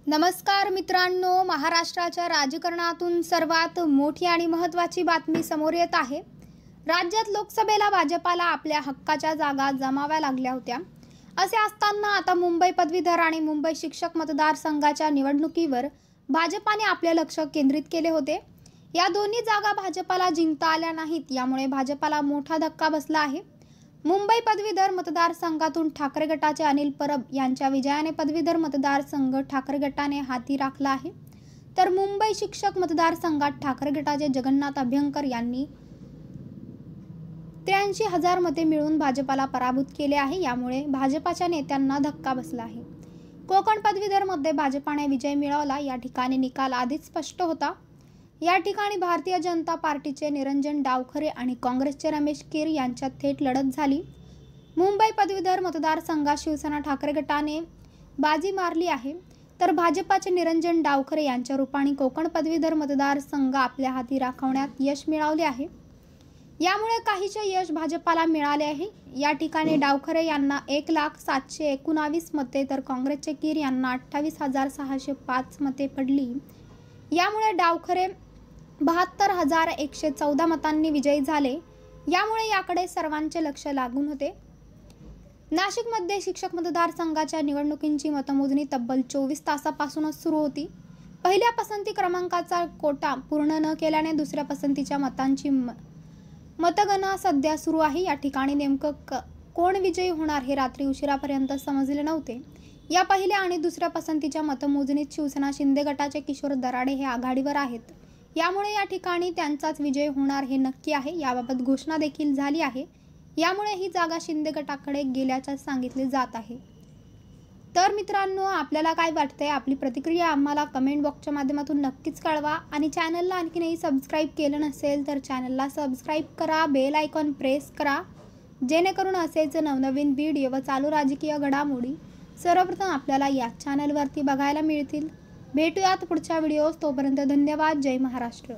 नमस्कार मित्रांनो, महाराष्ट्राच्या राजकारणातून सर्वात मोठी आणि महत्त्वाची बातमी समोर येत आहे। राज्यात लोकसभेला भाजपाला आपल्या हक्काच्या जागा जमाव्या लागल्या होत्या। असे असताना आता मुंबई पदवीधर आणि मुंबई शिक्षक मतदारसंघाच्या निवडणुकीवर भाजपाने आपले लक्ष केंद्रित केले होते। या दोन्ही जागा भाजपाला जिंकता आल्या नाहीत, यामुळे भाजपाला मोठा धक्का बसला आहे। मुंबई पदवीधर मतदारसंघातून ठाकरे गटाचे अनिल परब यांच्या विजयाने पदवीधर मतदारसंघ ठाकरे गटाने हाती राखला आहे, तर मुंबई शिक्षक मतदारसंघात ठाकरे गटाचे जगन्नाथ अभ्यंकर यांनी 83,000 मते मिळवून भाजपाला पराभूत केले आहे। यामुळे भाजपाच्या नेत्यांना धक्का बसला आहे। कोकण पदवीधर मध्ये भाजपाने विजय मिळवला। या ठिकाणी निकाल आधीच स्पष्ट होता। या ठिकाणी भारतीय जनता पार्टीचे निरंजन डावखरे आणि काँग्रेसचे रमेश कीर यांच्यात थेट लढत झाली। मुंबई पदवीधर मतदारसंघात शिवसेना ठाकरे गटाने बाजी मारली आहे, तर भाजपाचे निरंजन डावखरे यांच्या रूपाने कोकण पदवीधर मतदारसंघ आपल्या हाती राखण्यात यश मिळवले आहे। यामुळे काहीसे यश भाजपाला मिळाले आहे। या ठिकाणी डावखरे यांना 1,07,19 मते, तर काँग्रेसचे कीर यांना 28,605 मते पडली। यामुळे डावखरे 72,114 मतांनी विजयी झाले। यामुळे याकडे सर्वांचे लक्ष लागून होते। नाशिकमध्ये शिक्षक मतदारसंघाच्या निवडणुकींची मतमोजणी तब्बल 24 तासापासूनच सुरू होती। पहिल्या पसंती क्रमांकाचा कोटा पूर्ण न केल्याने दुसऱ्या पसंतीच्या मतांची मतगणना सध्या सुरू आहे। या ठिकाणी नेमकं कोण विजयी होणार हे रात्री उशिरापर्यंत समजले नव्हते। या पहिल्या आणि दुसऱ्या पसंतीच्या मतमोजणीत शिवसेना शिंदे गटाचे किशोर दराडे हे आघाडीवर आहेत। यामुळे या ठिकाणी त्यांचाच विजय होणार हे नक्की आहे। याबाबत घोषणा देखील झाली आहे। यामुळे ही जागा शिंदे गटाकडे गेल्याचे सांगितले जात आहे। तर मित्रांनो, आपल्याला काय वाटतंय? आपली प्रतिक्रिया आम्हाला कमेंट बॉक्सच्या माध्यमातून नक्कीच कळवा आणि चॅनलला आणखीनही सबस्क्राईब केलं नसेल तर चॅनलला सबस्क्राईब करा, बेल आयकॉन प्रेस करा, जेणेकरून असेच नवनवीन व्हिडिओ व चालू राजकीय घडामोडी सर्वप्रथम आपल्याला या चॅनलवरती बघायला मिळतील। भेटूयात पुढच्या व्हिडिओज, तोपर्यंत धन्यवाद। जय महाराष्ट्र।